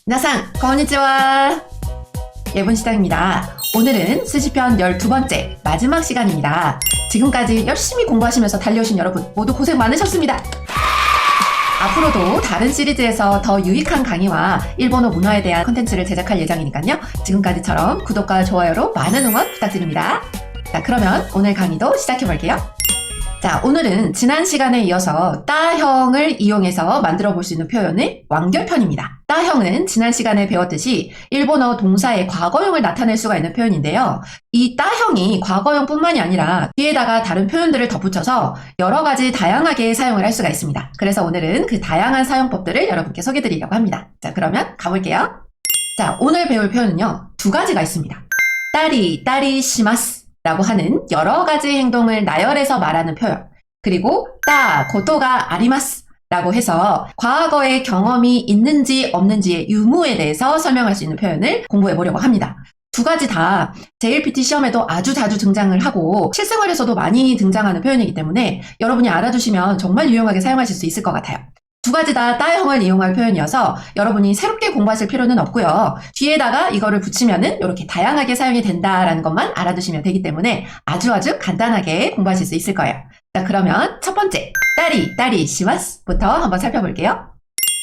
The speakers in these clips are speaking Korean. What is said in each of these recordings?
나상, konnichiwa. 예분 시장입니다. 오늘은 스시편 12번째 마지막 시간입니다. 지금까지 열심히 공부하시면서 달려오신 여러분 모두 고생 많으셨습니다. 앞으로도 다른 시리즈에서 더 유익한 강의와 일본어 문화에 대한 컨텐츠를 제작할 예정이니까요. 지금까지처럼 구독과 좋아요로 많은 응원 부탁드립니다. 자, 그러면 오늘 강의도 시작해볼게요. 자, 오늘은 지난 시간에 이어서 따형을 이용해서 만들어 볼 수 있는 표현의 완결편입니다. 따형은 지난 시간에 배웠듯이 일본어 동사의 과거형을 나타낼 수가 있는 표현인데요. 이 따형이 과거형뿐만이 아니라 뒤에다가 다른 표현들을 덧붙여서 여러 가지 다양하게 사용을 할 수가 있습니다. 그래서 오늘은 그 다양한 사용법들을 여러분께 소개해 드리려고 합니다. 자, 그러면 가볼게요. 자, 오늘 배울 표현은요, 두 가지가 있습니다. 따리 시마스 라고 하는 여러 가지 행동을 나열해서 말하는 표현, 그리고 고토가 아리마스 라고 해서 과거의 경험이 있는지 없는지의 유무에 대해서 설명할 수 있는 표현을 공부해 보려고 합니다. 두 가지 다 JLPT 시험에도 아주 자주 등장을 하고 실생활에서도 많이 등장하는 표현이기 때문에 여러분이 알아두시면 정말 유용하게 사용하실 수 있을 것 같아요. 두 가지 다 따형을 이용할 표현이어서 여러분이 새롭게 공부하실 필요는 없고요. 뒤에다가 이거를 붙이면은 이렇게 다양하게 사용이 된다라는 것만 알아두시면 되기 때문에 아주 간단하게 공부하실 수 있을 거예요. 자, 그러면 첫 번째, 따리 시마스부터 한번 살펴볼게요.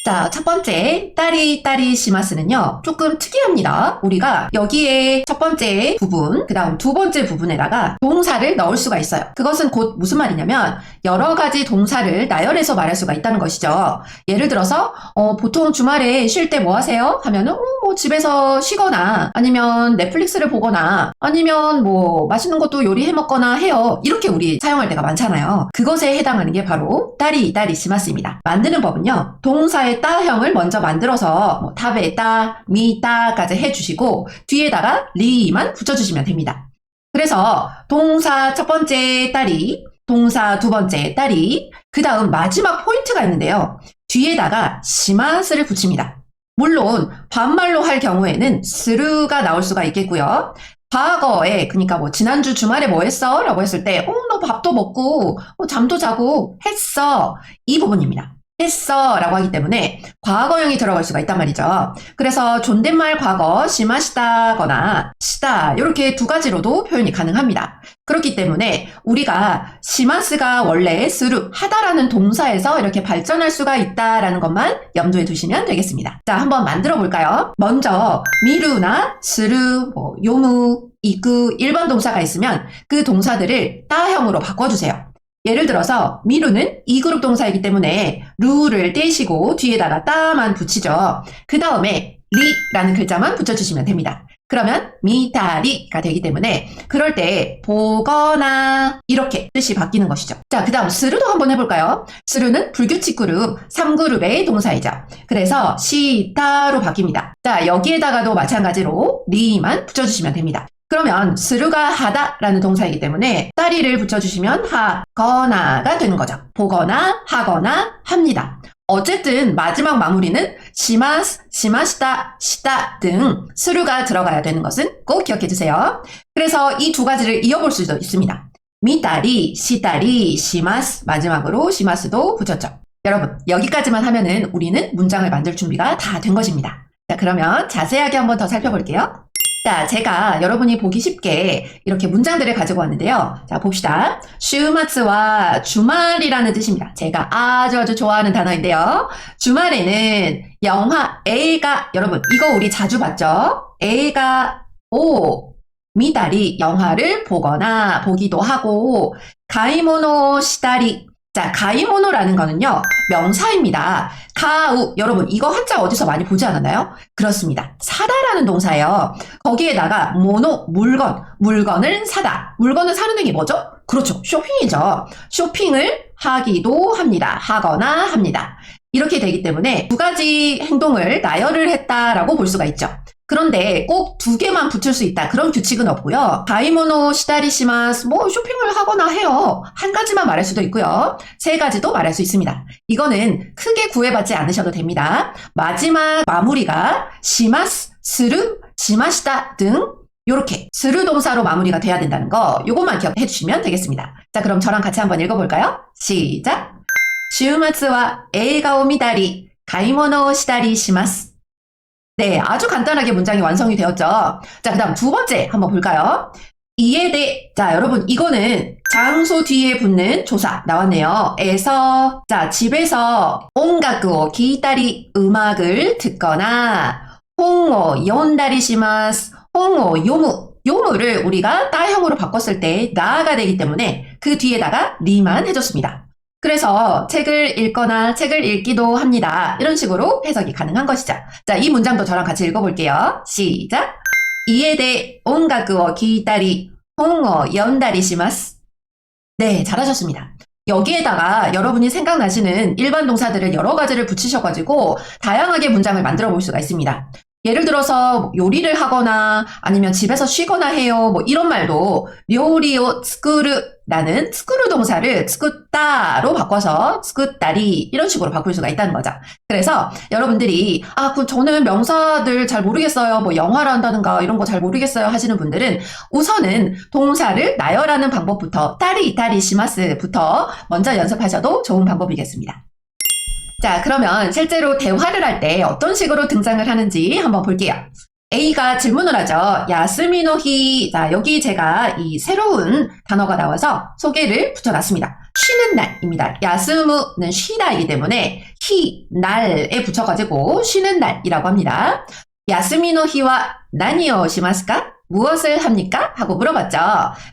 자, 첫 번째 따리 시마스는요, 조금 특이합니다. 우리가 여기에 첫 번째 부분, 그 다음 두 번째 부분에다가 동사를 넣을 수가 있어요. 그것은 곧 무슨 말이냐면 여러 가지 동사를 나열해서 말할 수가 있다는 것이죠. 예를 들어서 보통 주말에 쉴 때 뭐 하세요? 하면은 뭐 집에서 쉬거나 아니면 넷플릭스를 보거나 아니면 뭐 맛있는 것도 요리해 먹거나 해요. 이렇게 우리 사용할 때가 많잖아요. 그것에 해당하는 게 바로 따리 시마스입니다. 만드는 법은요, 동사의 따형을 먼저 만들어서 타베 따, 미 따까지 해주시고 뒤에다가 리만 붙여주시면 됩니다. 그래서 동사 첫 번째 따리, 동사 두 번째 따리, 그 다음 마지막 포인트가 있는데요. 뒤에다가 시마스를 붙입니다. 물론 반말로 할 경우에는 스루가 나올 수가 있겠고요. 과거에, 그러니까 뭐 지난주 주말에 뭐 했어? 라고 했을 때 너 밥도 먹고 잠도 자고 했어, 이 부분입니다. 했어 라고 하기 때문에 과거형이 들어갈 수가 있단 말이죠. 그래서 존댓말 과거 시마시다거나 시다, 이렇게 두 가지로도 표현이 가능합니다. 그렇기 때문에 우리가 시마스가 원래 스루, 하다라는 동사에서 이렇게 발전할 수가 있다라는 것만 염두에 두시면 되겠습니다. 자, 한번 만들어 볼까요? 먼저 미루나 스루, 요무, 이쿠, 일반 동사가 있으면 그 동사들을 따형으로 바꿔주세요. 예를 들어서 미루는 2그룹 동사이기 때문에 루를 떼시고 뒤에다가 따만 붙이죠. 그 다음에 리라는 글자만 붙여주시면 됩니다. 그러면 미타리가 되기 때문에 그럴 때 보거나 이렇게 뜻이 바뀌는 것이죠. 자, 그 다음 스루도 한번 해볼까요? 스루는 불규칙 그룹 3그룹의 동사이죠. 그래서 시타로 바뀝니다. 자, 여기에다가도 마찬가지로 리만 붙여주시면 됩니다. 그러면 스루가 하다라는 동사이기 때문에 따리를 붙여주시면 하거나가 되는 거죠. 보거나 하거나 합니다. 어쨌든 마지막 마무리는 시마스, 시마시다, 시다 등 스루가 들어가야 되는 것은 꼭 기억해 주세요. 그래서 이 두 가지를 이어볼 수도 있습니다. 미따리, 시따리, 시마스, 마지막으로 시마스도 붙였죠. 여러분, 여기까지만 하면은 우리는 문장을 만들 준비가 다 된 것입니다. 자, 그러면 자세하게 한번 더 살펴볼게요. 자, 제가 여러분이 보기 쉽게 이렇게 문장들을 가지고 왔는데요. 자, 봅시다. 슈마츠와 주말이라는 뜻입니다. 제가 아주 좋아하는 단어인데요. 주말에는 영화,映画, 여러분 이거 우리 자주 봤죠? 映画오, 미다리, 영화를 보거나 보기도 하고, 가이모노 시다리. 자, 가이모노라는 거는요, 명사입니다. 가우, 여러분 이거 한자 어디서 많이 보지 않았나요? 그렇습니다. 사다라는 동사예요. 거기에다가 모노, 물건을 사다. 물건을 사는 행위 뭐죠? 그렇죠, 쇼핑이죠. 쇼핑을 하기도 합니다. 하거나 합니다. 이렇게 되기 때문에 두 가지 행동을 나열을 했다라고 볼 수가 있죠. 그런데 꼭 두 개만 붙일 수 있다, 그런 규칙은 없고요. 가이모노 시다리시마스, 쇼핑을 하거나 해요. 한 가지만 말할 수도 있고요. 세 가지도 말할 수 있습니다. 이거는 크게 구애받지 않으셔도 됩니다. 마지막 마무리가 시마스, 스루, 시마시다 등 요렇게 스루 동사로 마무리가 돼야 된다는 거 요것만 기억해 주시면 되겠습니다. 자, 그럼 저랑 같이 한번 읽어볼까요? 시작! 週末は映画を見たり買い物をしたりします. 네, 아주 간단하게 문장이 완성이 되었죠. 자, 그 다음 두 번째 한번 볼까요? 이에 대해, 자, 여러분, 이거는 장소 뒤에 붙는 조사 나왔네요. 에서, 자, 집에서 온가쿠 기타리 음악을 듣거나 홍어 연다리 시마스, 홍어 요무, 요무를 우리가 따형으로 바꿨을 때 나가 되기 때문에 그 뒤에다가 리만 해줬습니다. 그래서 책을 읽거나 책을 읽기도 합니다. 이런 식으로 해석이 가능한 것이죠. 자, 이 문장도 저랑 같이 읽어볼게요. 시작! 이에 대해 온가쿠 기타리 홍어 연다리 시마스. 네, 잘하셨습니다. 여기에다가 여러분이 생각나시는 일반 동사들을 여러 가지를 붙이셔가지고 다양하게 문장을 만들어 볼 수가 있습니다. 예를 들어서 요리를 하거나 아니면 집에서 쉬거나 해요. 뭐 이런 말도 료리오 tsukuru 라는 tsukuru 동사를 tsukuta로 바꿔서 tsukutari 이런 식으로 바꿀 수가 있다는 거죠. 그래서 여러분들이 그럼 저는 명사들 잘 모르겠어요. 뭐 영화를 한다든가 이런 거 잘 모르겠어요 하시는 분들은 우선은 동사를 나열하는 방법부터 따리 시마스부터 먼저 연습하셔도 좋은 방법이겠습니다. 자, 그러면 실제로 대화를 할 때 어떤 식으로 등장을 하는지 한번 볼게요. A가 질문을 하죠. 야스미노히. 자, 여기 제가 이 새로운 단어가 나와서 소개를 붙여놨습니다. 쉬는 날입니다. 야스무는 쉬다이기 때문에 히, 날에 붙여가지고 쉬는 날이라고 합니다. 야스미노히와 나니오 시마스까? 무엇을 합니까? 하고 물어봤죠.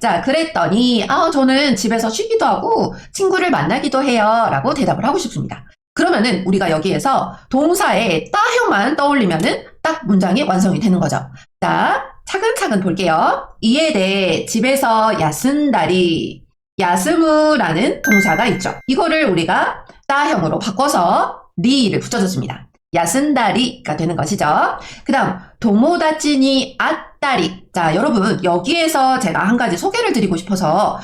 자, 그랬더니 저는 집에서 쉬기도 하고 친구를 만나기도 해요 라고 대답을 하고 싶습니다. 그러면은 우리가 여기에서 동사의 따형만 떠올리면은 딱 문장이 완성이 되는 거죠. 자, 차근차근 볼게요. 이에 대해 집에서 야쓴다리, 야스무라는 동사가 있죠. 이거를 우리가 따형으로 바꿔서 리를 붙여줬습니다. 야쓴다리가 되는 것이죠. 그 다음 도모다치니 아따리. 자, 여러분 여기에서 제가 한 가지 소개를 드리고 싶어서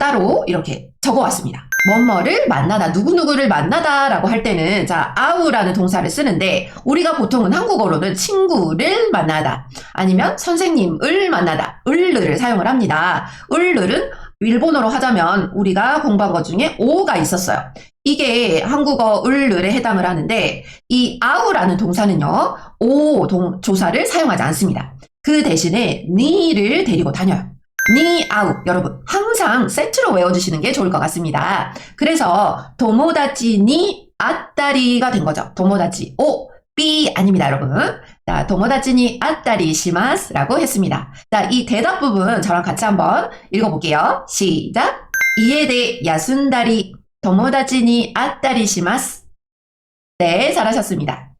따로 이렇게 적어왔습니다. 뭐뭐를 만나다, 누구누구를 만나다 라고 할 때는 자, 아우라는 동사를 쓰는데 우리가 보통은 한국어로는 친구를 만나다 아니면 선생님을 만나다, 을르를 사용을 합니다. 을르는 일본어로 하자면 우리가 공부한 것 중에 오가 있었어요. 이게 한국어 을르에 해당을 하는데 이 아우라는 동사는요, 조사를 사용하지 않습니다. 그 대신에 니를 데리고 다녀요. 니, 아우. 여러분, 항상 세트로 외워주시는 게 좋을 것 같습니다. 그래서, 도모다치 니, 아따리가 된 거죠. 도모다치, 삐 아닙니다, 여러분. 자, 도모다치 니, 아따리 시마스 라고 했습니다. 자, 이 대답 부분 저랑 같이 한번 읽어볼게요. 시작! 이에 대해 야순다리, 도모다치 니, 아따리 시마스. 네, 잘하셨습니다.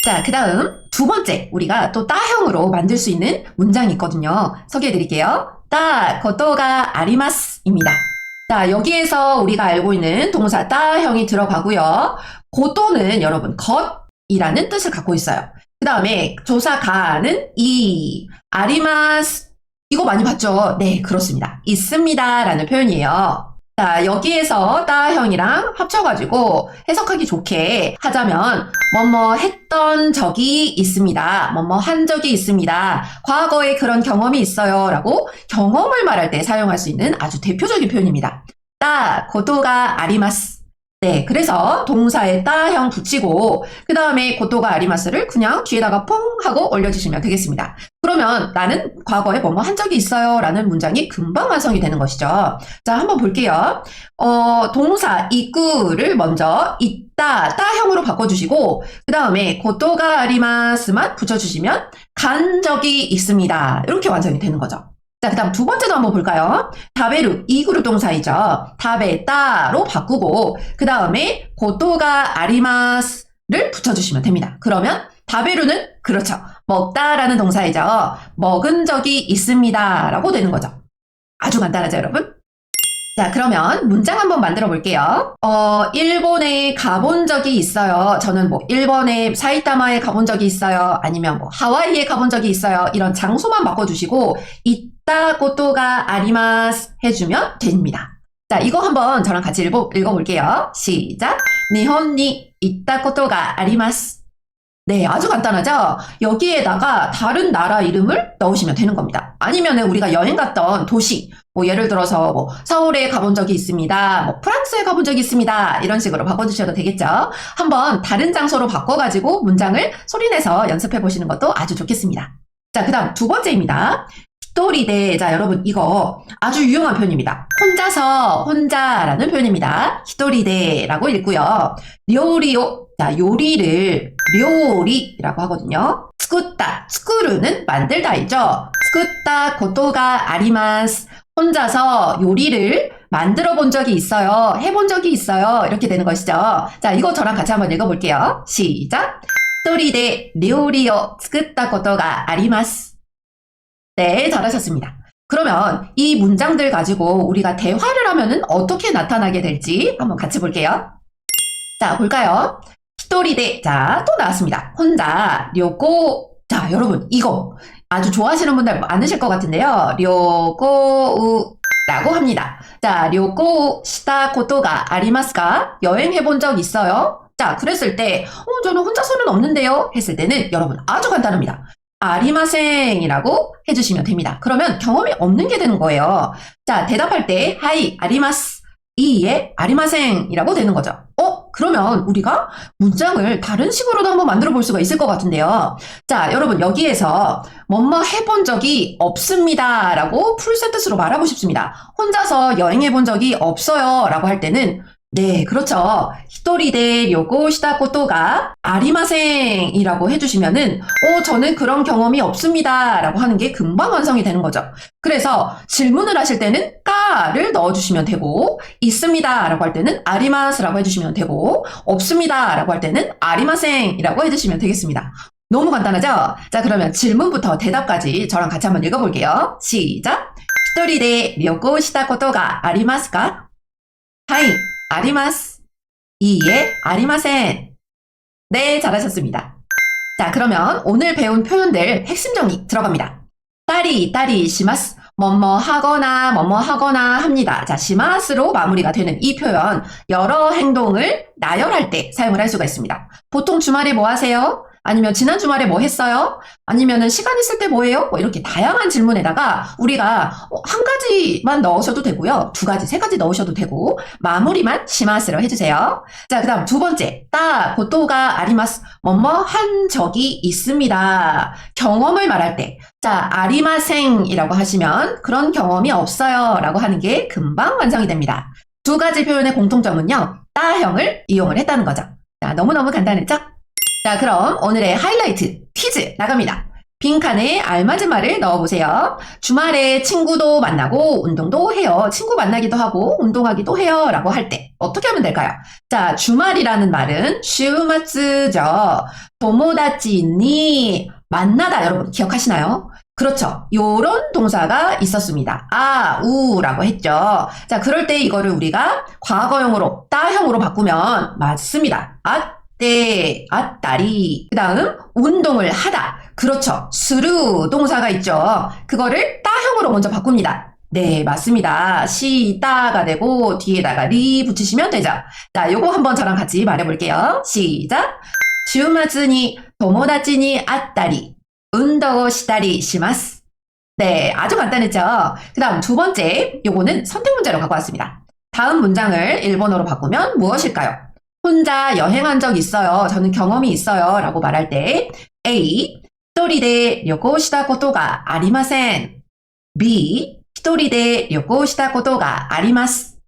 자, 그 다음 두 번째, 우리가 또 따형으로 만들 수 있는 문장이 있거든요. 소개해드릴게요. 거토가 아리마스입니다. 자, 여기에서 우리가 알고 있는 동사 따형이 들어가고요. 고토는 여러분 것이라는 뜻을 갖고 있어요. 그 다음에 조사 가는 아리마스 이거 많이 봤죠? 네, 그렇습니다. 있습니다 라는 표현이에요. 자, 여기에서 따형이랑 합쳐가지고 해석하기 좋게 하자면 뭐뭐 했던 적이 있습니다. 뭐뭐 한 적이 있습니다. 과거에 그런 경험이 있어요 라고 경험을 말할 때 사용할 수 있는 아주 대표적인 표현입니다. 고토가 아리마스. 네, 그래서 동사에 따형 붙이고 그 다음에 고토가 아리마스를 그냥 뒤에다가 퐁 하고 올려주시면 되겠습니다. 그러면 나는 과거에 뭐뭐 한 적이 있어요 라는 문장이 금방 완성이 되는 것이죠. 자, 한번 볼게요. 동사 이꾸를 먼저 있다, 따형으로 바꿔주시고 그 다음에 고토가 아리마스만 붙여주시면 간 적이 있습니다. 이렇게 완성이 되는 거죠. 자, 그 다음 두 번째도 한번 볼까요? 다베루, 이구르 동사이죠. 다베, 따로 바꾸고 그 다음에 고토가 아리마스를 붙여주시면 됩니다. 그러면 다베루는 그렇죠. 먹다라는 동사이죠. 먹은 적이 있습니다. 라고 되는 거죠. 아주 간단하죠, 여러분? 자, 그러면 문장 한번 만들어 볼게요. 일본에 가본 적이 있어요. 저는 뭐 일본의 사이타마에 가본 적이 있어요. 아니면 뭐 하와이에 가본 적이 있어요. 이런 장소만 바꿔주시고 있다 고토가 아리마스 해주면 됩니다. 자, 이거 한번 저랑 같이 읽어볼게요. 시작! 니혼니 있다 고토가 아리마스. 네, 아주 간단하죠? 여기에다가 다른 나라 이름을 넣으시면 되는 겁니다. 아니면은 우리가 여행 갔던 도시, 뭐 예를 들어서 뭐 서울에 가본 적이 있습니다. 뭐 프랑스에 가본 적이 있습니다. 이런 식으로 바꿔주셔도 되겠죠? 한번 다른 장소로 바꿔가지고 문장을 소리내서 연습해 보시는 것도 아주 좋겠습니다. 자, 그 다음 두 번째입니다. 히토리데. 자, 여러분 이거 아주 유용한 표현입니다. 혼자서, 혼자라는 표현입니다. 히토리데라고 읽고요. 료리오. 자, 요리를 료리라고 하거든요. 스쿠따, 스쿠르는 만들다이죠. 스쿠따 고토가 아리마스. 혼자서 요리를 만들어 본 적이 있어요. 해본 적이 있어요. 이렇게 되는 것이죠. 자, 이거 저랑 같이 한번 읽어볼게요. 시작. 히토리데 료리오 스쿠따 고토가 아리마스. 네, 잘하셨습니다. 그러면 이 문장들 가지고 우리가 대화를 하면은 어떻게 나타나게 될지 한번 같이 볼게요. 자, 볼까요? 히토리데. 자, 또 나왔습니다. 혼자. 료고. 자, 여러분 이거 아주 좋아하시는 분들 많으실 것 같은데요. 료고 라고 합니다. 자, 료고 시다 고토가 아리마스까? 여행해 본 적 있어요? 자, 그랬을 때 저는 혼자서는 없는데요 했을 때는 여러분 아주 간단합니다. 아리마생이라고 해주시면 됩니다. 그러면 경험이 없는 게 되는 거예요. 자, 대답할 때 하이 아리마스 이에 아리마생이라고 되는 거죠. 그러면 우리가 문장을 다른 식으로도 한번 만들어 볼 수가 있을 것 같은데요. 자, 여러분 여기에서 뭐뭐 해본 적이 없습니다 라고 풀센텐스로 말하고 싶습니다. 혼자서 여행해 본 적이 없어요 라고 할 때는 네, 그렇죠. 히토리데 요고 시다 고토가 아리마생이라고 해주시면은 저는 그런 경험이 없습니다 라고 하는 게 금방 완성이 되는 거죠. 그래서 질문을 하실 때는 까를 넣어주시면 되고 있습니다 라고 할 때는 아리마스라고 해주시면 되고 없습니다 라고 할 때는 아리마생이라고 해주시면 되겠습니다. 너무 간단하죠? 자, 그러면 질문부터 대답까지 저랑 같이 한번 읽어볼게요. 시작. 히토리데 요고 시다 고토가 아리마스까? 하이 아리마스. 이에 아리마센. 네, 잘하셨습니다. 자, 그러면 오늘 배운 표현들 핵심 정리 들어갑니다. 따리 시마스. 뭐뭐 하거나 합니다. 자, 시마스로 마무리가 되는 이 표현 여러 행동을 나열할 때 사용을 할 수가 있습니다. 보통 주말에 뭐 하세요? 아니면 지난 주말에 뭐 했어요? 아니면은 시간 있을 때 뭐 해요? 뭐 이렇게 다양한 질문에다가 우리가 한 가지만 넣으셔도 되고요. 두 가지, 세 가지 넣으셔도 되고 마무리만 시마스로 해주세요. 자, 그 다음 두 번째. 고토가 아리마스. 뭐뭐 한 적이 있습니다. 경험을 말할 때. 자, 아리마생이라고 하시면 그런 경험이 없어요 라고 하는 게 금방 완성이 됩니다. 두 가지 표현의 공통점은요. 따형을 이용을 했다는 거죠. 자, 너무너무 간단했죠? 자, 그럼 오늘의 하이라이트 퀴즈 나갑니다. 빈칸에 알맞은 말을 넣어보세요. 주말에 친구도 만나고 운동도 해요. 친구 만나기도 하고 운동하기도 해요 라고 할 때 어떻게 하면 될까요? 자, 주말이라는 말은 슈마츠죠. 도모다치니 만나다. 여러분 기억하시나요? 그렇죠. 요런 동사가 있었습니다. 우라고 했죠. 자, 그럴 때 이거를 우리가 과거형으로 따형으로 바꾸면 맞습니다. 네, 아따리. 그 다음 운동을 하다. 그렇죠. 스루 동사가 있죠. 그거를 따형으로 먼저 바꿉니다. 네, 맞습니다. 시다가 되고 뒤에다가 리 붙이시면 되죠. 자, 요거 한번 저랑 같이 말해볼게요. 시작. 주마즈니 도모다치니 아따리 운동 시다리 시마스. 네, 아주 간단했죠. 그 다음 두 번째, 요거는 선택 문제로 갖고 왔습니다. 다음 문장을 일본어로 바꾸면 무엇일까요? 혼자 여행한 적 있어요. 저는 경험이 있어요. 라고 말할 때 A. 一人で旅行したことがありません. B. 一人で旅行したことがあります.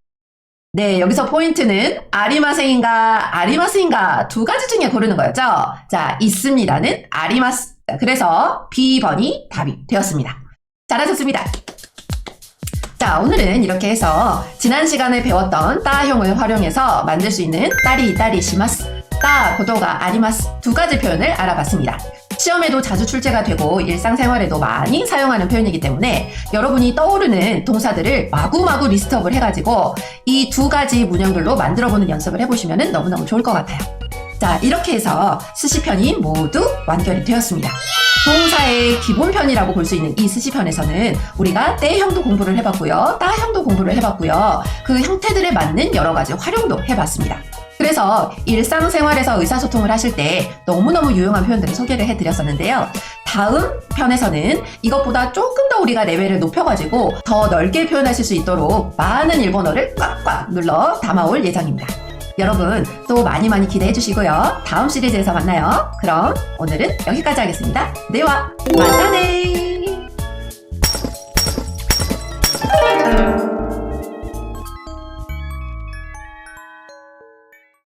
네, 여기서 포인트는 아리마센인가 아리마스인가 두 가지 중에 고르는 거였죠. 자, 있습니다는 아리마스. 자, 그래서 B번이 답이 되었습니다. 잘하셨습니다. 자, 오늘은 이렇게 해서 지난 시간에 배웠던 따형을 활용해서 만들 수 있는 따리 시마스, 따 고도가 아리마스 두 가지 표현을 알아봤습니다. 시험에도 자주 출제가 되고 일상생활에도 많이 사용하는 표현이기 때문에 여러분이 떠오르는 동사들을 마구마구 리스트업을 해가지고 이 두 가지 문형들로 만들어보는 연습을 해보시면 너무너무 좋을 것 같아요. 자, 이렇게 해서 스시편이 모두 완결이 되었습니다. 동사의 기본편이라고 볼 수 있는 이 스시편에서는 우리가 때형도 공부를 해봤고요. 따형도 공부를 해봤고요. 그 형태들에 맞는 여러 가지 활용도 해봤습니다. 그래서 일상생활에서 의사소통을 하실 때 너무너무 유용한 표현들을 소개를 해드렸었는데요. 다음 편에서는 이것보다 조금 더 우리가 레벨을 높여가지고 더 넓게 표현하실 수 있도록 많은 일본어를 꽉꽉 눌러 담아올 예정입니다. 여러분 또 많이 많이 기대해 주시고요. 다음 시리즈에서 만나요. 그럼 오늘은 여기까지 하겠습니다. 네와 만나네.